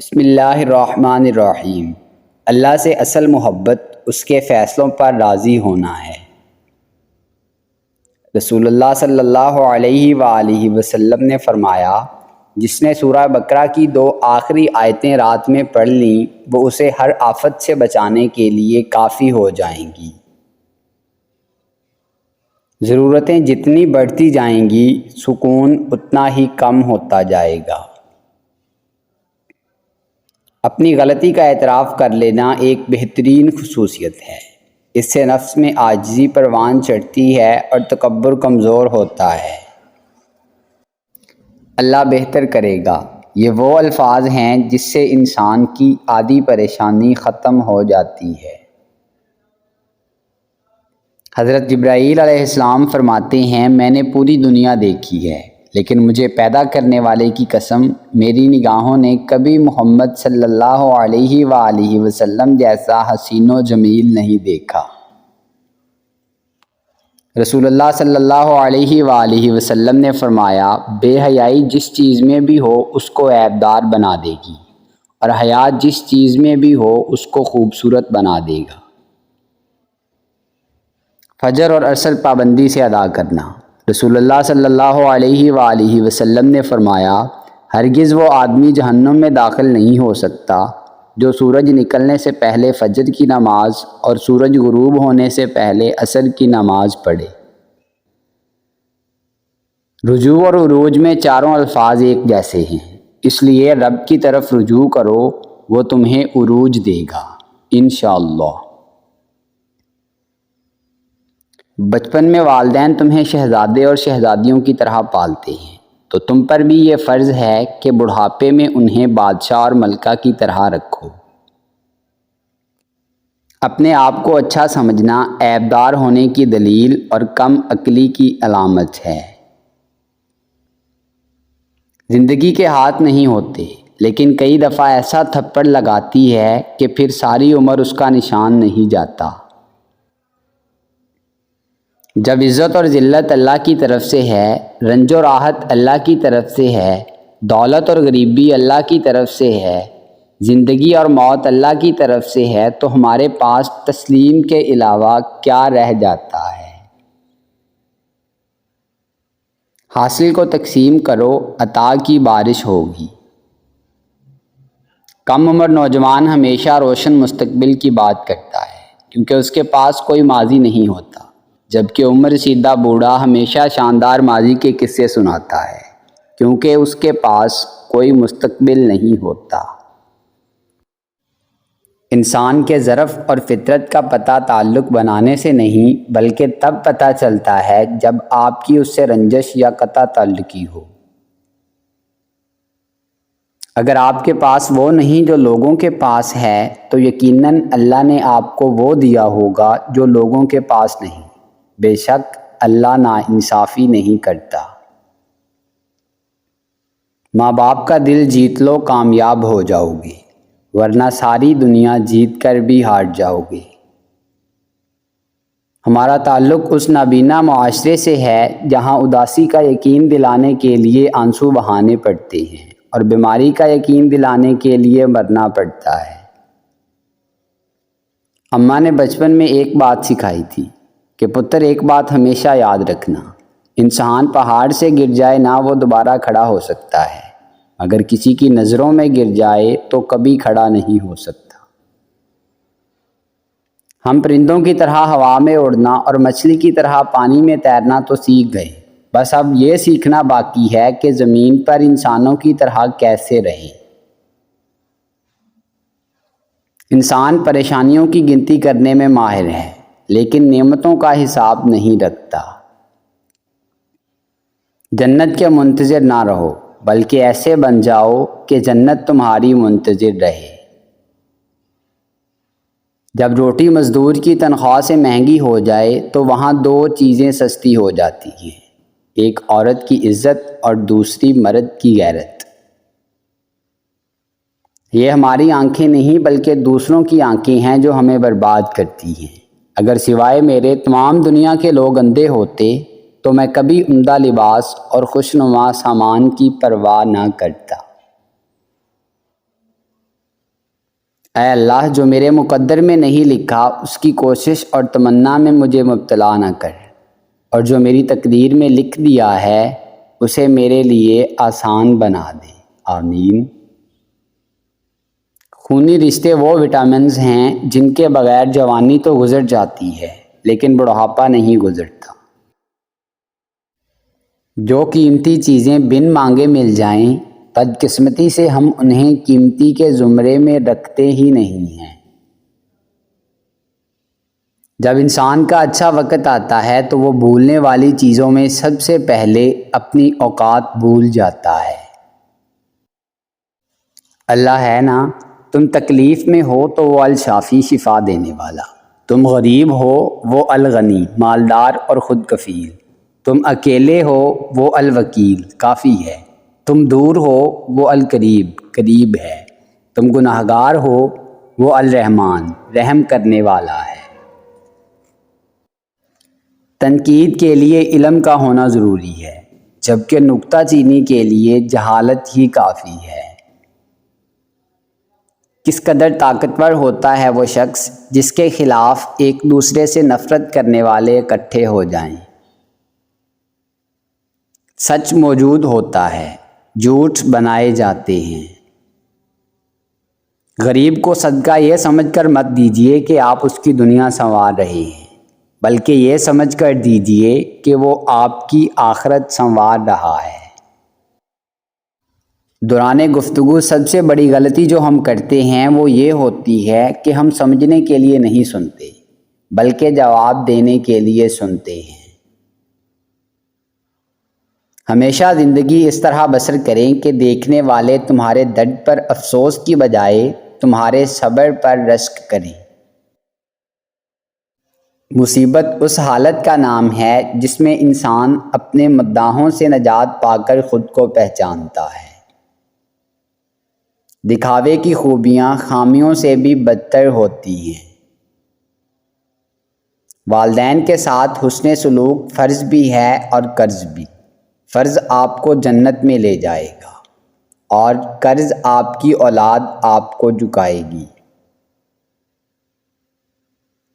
بسم اللہ الرحمن الرحیم۔ اللہ سے اصل محبت اس کے فیصلوں پر راضی ہونا ہے۔ رسول اللہ صلی اللہ علیہ وآلہ وسلم نے فرمایا، جس نے سورہ بقرہ کی 2 آخری آیتیں رات میں پڑھ لیں وہ اسے ہر آفت سے بچانے کے لیے کافی ہو جائیں گی۔ ضرورتیں جتنی بڑھتی جائیں گی سکون اتنا ہی کم ہوتا جائے گا۔ اپنی غلطی کا اعتراف کر لینا ایک بہترین خصوصیت ہے۔ اس سے نفس میں عاجزی پروان چڑھتی ہے اور تکبر کمزور ہوتا ہے۔ اللہ بہتر کرے گا، یہ وہ الفاظ ہیں جس سے انسان کی آدھی پریشانی ختم ہو جاتی ہے۔ حضرت جبرائیل علیہ السلام فرماتے ہیں، میں نے پوری دنیا دیکھی ہے لیکن مجھے پیدا کرنے والے کی قسم، میری نگاہوں نے کبھی محمد صلی اللہ علیہ وآلہ وسلم جیسا حسین و جمیل نہیں دیکھا۔ رسول اللہ صلی اللہ علیہ وآلہ وسلم نے فرمایا، بے حیائی جس چیز میں بھی ہو اس کو عیب دار بنا دے گی اور حیا جس چیز میں بھی ہو اس کو خوبصورت بنا دے گا۔ فجر اور عصر پابندی سے ادا کرنا۔ رسول اللہ صلی اللہ علیہ وآلہ وسلم نے فرمایا، ہرگز وہ آدمی جہنم میں داخل نہیں ہو سکتا جو سورج نکلنے سے پہلے فجر کی نماز اور سورج غروب ہونے سے پہلے عصر کی نماز پڑھے۔ رجوع اور عروج میں چاروں الفاظ ایک جیسے ہیں، اس لیے رب کی طرف رجوع کرو، وہ تمہیں عروج دے گا انشاءاللہ۔ بچپن میں والدین تمہیں شہزادے اور شہزادیوں کی طرح پالتے ہیں تو تم پر بھی یہ فرض ہے کہ بڑھاپے میں انہیں بادشاہ اور ملکہ کی طرح رکھو۔ اپنے آپ کو اچھا سمجھنا عیب دار ہونے کی دلیل اور کم عقلی کی علامت ہے۔ زندگی کے ہاتھ نہیں ہوتے، لیکن کئی دفعہ ایسا تھپڑ لگاتی ہے کہ پھر ساری عمر اس کا نشان نہیں جاتا۔ جب عزت اور ذلت اللہ کی طرف سے ہے، رنج و راحت اللہ کی طرف سے ہے، دولت اور غریبی اللہ کی طرف سے ہے، زندگی اور موت اللہ کی طرف سے ہے، تو ہمارے پاس تسلیم کے علاوہ کیا رہ جاتا ہے؟ حاصل کو تقسیم کرو، عطا کی بارش ہوگی۔ کم عمر نوجوان ہمیشہ روشن مستقبل کی بات کرتا ہے کیونکہ اس کے پاس کوئی ماضی نہیں ہوتا، جبکہ عمر رسیدہ بوڑھا ہمیشہ شاندار ماضی کے قصے سناتا ہے کیونکہ اس کے پاس کوئی مستقبل نہیں ہوتا۔ انسان کے ظرف اور فطرت کا پتہ تعلق بنانے سے نہیں بلکہ تب پتہ چلتا ہے جب آپ کی اس سے رنجش یا قطع تعلقی ہو۔ اگر آپ کے پاس وہ نہیں جو لوگوں کے پاس ہے تو یقیناً اللہ نے آپ کو وہ دیا ہوگا جو لوگوں کے پاس نہیں۔ بے شک اللہ ناانصافی نہیں کرتا۔ ماں باپ کا دل جیت لو، کامیاب ہو جاؤ گے، ورنہ ساری دنیا جیت کر بھی ہار جاؤ گے۔ ہمارا تعلق اس نابینا معاشرے سے ہے جہاں اداسی کا یقین دلانے کے لیے آنسو بہانے پڑتے ہیں اور بیماری کا یقین دلانے کے لیے مرنا پڑتا ہے۔ اماں نے بچپن میں ایک بات سکھائی تھی کہ پتر ایک بات ہمیشہ یاد رکھنا، انسان پہاڑ سے گر جائے نہ وہ دوبارہ کھڑا ہو سکتا ہے، اگر کسی کی نظروں میں گر جائے تو کبھی کھڑا نہیں ہو سکتا۔ ہم پرندوں کی طرح ہوا میں اڑنا اور مچھلی کی طرح پانی میں تیرنا تو سیکھ گئے، بس اب یہ سیکھنا باقی ہے کہ زمین پر انسانوں کی طرح کیسے رہیں۔ انسان پریشانیوں کی گنتی کرنے میں ماہر ہے لیکن نعمتوں کا حساب نہیں رکھتا۔ جنت کے منتظر نہ رہو بلکہ ایسے بن جاؤ کہ جنت تمہاری منتظر رہے۔ جب روٹی مزدور کی تنخواہ سے مہنگی ہو جائے تو وہاں 2 چیزیں سستی ہو جاتی ہیں، ایک عورت کی عزت اور دوسری مرد کی غیرت۔ یہ ہماری آنکھیں نہیں بلکہ دوسروں کی آنکھیں ہیں جو ہمیں برباد کرتی ہیں۔ اگر سوائے میرے تمام دنیا کے لوگ اندھے ہوتے تو میں کبھی عمدہ لباس اور خوشنما سامان کی پرواہ نہ کرتا۔ اے اللہ، جو میرے مقدر میں نہیں لکھا اس کی کوشش اور تمنا میں مجھے مبتلا نہ کر، اور جو میری تقدیر میں لکھ دیا ہے اسے میرے لیے آسان بنا دے، آمین۔ خونی رشتے وہ وٹامنز ہیں جن کے بغیر جوانی تو گزر جاتی ہے لیکن بڑھاپا نہیں گزرتا۔ جو قیمتی چیزیں بن مانگے مل جائیں، بدقسمتی سے ہم انہیں قیمتی کے زمرے میں رکھتے ہی نہیں ہیں۔ جب انسان کا اچھا وقت آتا ہے تو وہ بھولنے والی چیزوں میں سب سے پہلے اپنی اوقات بھول جاتا ہے۔ اللہ ہے نا، تم تکلیف میں ہو تو وہ الشافی شفا دینے والا، تم غریب ہو وہ الغنی مالدار اور خود کفیل، تم اکیلے ہو وہ الوکیل کافی ہے، تم دور ہو وہ القریب قریب ہے، تم گناہگار ہو وہ الرحمن رحم کرنے والا ہے۔ تنقید کے لیے علم کا ہونا ضروری ہے، جبکہ نکتہ چینی کے لیے جہالت ہی کافی ہے۔ کس قدر طاقتور ہوتا ہے وہ شخص جس کے خلاف ایک دوسرے سے نفرت کرنے والے اکٹھے ہو جائیں۔ سچ موجود ہوتا ہے، جھوٹ بنائے جاتے ہیں۔ غریب کو صدقہ یہ سمجھ کر مت دیجیے کہ آپ اس کی دنیا سنوار رہے ہیں، بلکہ یہ سمجھ کر دیجیے کہ وہ آپ کی آخرت سنوار رہا ہے۔ دوران گفتگو سب سے بڑی غلطی جو ہم کرتے ہیں وہ یہ ہوتی ہے کہ ہم سمجھنے کے لیے نہیں سنتے بلکہ جواب دینے کے لیے سنتے ہیں۔ ہمیشہ زندگی اس طرح بسر کریں کہ دیکھنے والے تمہارے درد پر افسوس کی بجائے تمہارے صبر پر رشک کریں۔ مصیبت اس حالت کا نام ہے جس میں انسان اپنے مداحوں سے نجات پا کر خود کو پہچانتا ہے۔ دکھاوے کی خوبیاں خامیوں سے بھی بدتر ہوتی ہیں۔ والدین کے ساتھ حسن سلوک فرض بھی ہے اور قرض بھی۔ فرض آپ کو جنت میں لے جائے گا اور قرض آپ کی اولاد آپ کو جھکائے گی۔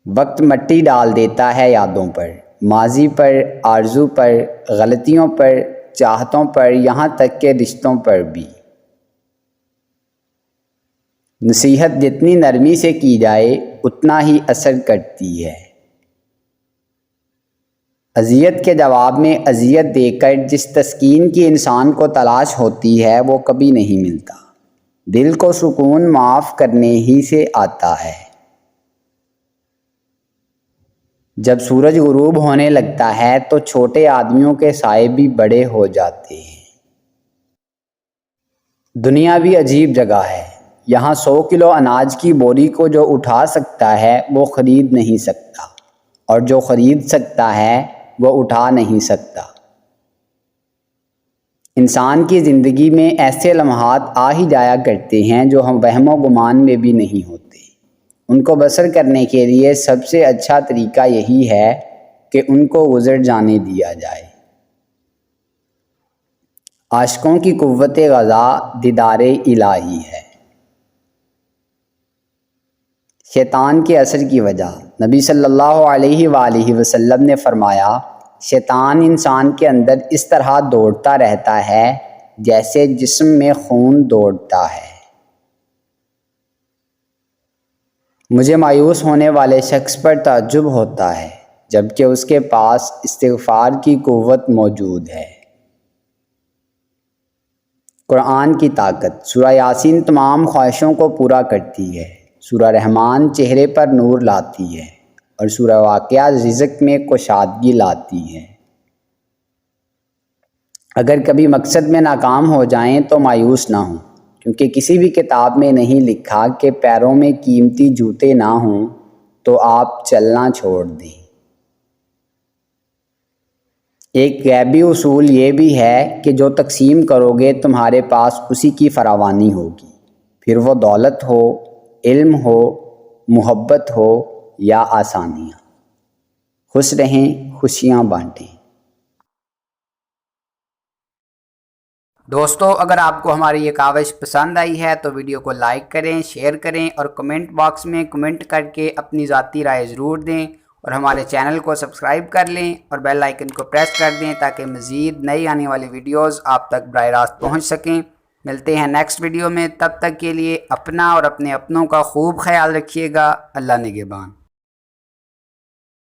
وقت مٹی ڈال دیتا ہے یادوں پر، ماضی پر، آرزو پر، غلطیوں پر، چاہتوں پر، یہاں تک کہ رشتوں پر بھی۔ نصیحت جتنی نرمی سے کی جائے اتنا ہی اثر کرتی ہے۔ اذیت کے جواب میں اذیت دے کر جس تسکین کی انسان کو تلاش ہوتی ہے وہ کبھی نہیں ملتا۔ دل کو سکون معاف کرنے ہی سے آتا ہے۔ جب سورج غروب ہونے لگتا ہے تو چھوٹے آدمیوں کے سائے بھی بڑے ہو جاتے ہیں۔ دنیا بھی عجیب جگہ ہے، یہاں 100 کلو اناج کی بوری کو جو اٹھا سکتا ہے وہ خرید نہیں سکتا، اور جو خرید سکتا ہے وہ اٹھا نہیں سکتا۔ انسان کی زندگی میں ایسے لمحات آ ہی جایا کرتے ہیں جو ہم وہم و گمان میں بھی نہیں ہوتے۔ ان کو بسر کرنے کے لیے سب سے اچھا طریقہ یہی ہے کہ ان کو گزر جانے دیا جائے۔ عاشقوں کی قوت غذا دیدار الہی ہے۔ شیطان کے اثر کی وجہ، نبی صلی اللہ علیہ وآلہ وسلم نے فرمایا، شیطان انسان کے اندر اس طرح دوڑتا رہتا ہے جیسے جسم میں خون دوڑتا ہے۔ مجھے مایوس ہونے والے شخص پر تعجب ہوتا ہے جبکہ اس کے پاس استغفار کی قوت موجود ہے۔ قرآن کی طاقت، سورہ یاسین تمام خواہشوں کو پورا کرتی ہے، سورہ رحمان چہرے پر نور لاتی ہے، اور سورہ واقعہ رزق میں کشادگی لاتی ہے۔ اگر کبھی مقصد میں ناکام ہو جائیں تو مایوس نہ ہوں، کیونکہ کسی بھی کتاب میں نہیں لکھا کہ پیروں میں قیمتی جوتے نہ ہوں تو آپ چلنا چھوڑ دیں۔ ایک غیبی اصول یہ بھی ہے کہ جو تقسیم کرو گے تمہارے پاس اسی کی فراوانی ہوگی، پھر وہ دولت ہو، علم ہو، محبت ہو یا آسانیاں۔ خوش رہیں، خوشیاں بانٹیں۔ دوستو اگر آپ کو ہماری یہ کاوش پسند آئی ہے تو ویڈیو کو لائک کریں، شیئر کریں اور کمنٹ باکس میں کمنٹ کر کے اپنی ذاتی رائے ضرور دیں، اور ہمارے چینل کو سبسکرائب کر لیں اور بیل آئیکن کو پریس کر دیں تاکہ مزید نئی آنے والی ویڈیوز آپ تک براہ راست پہنچ سکیں۔ ملتے ہیں نیکسٹ ویڈیو میں، تب تک کے لیے اپنا اور اپنے اپنوں کا خوب خیال رکھیے گا۔ اللہ نگہبان۔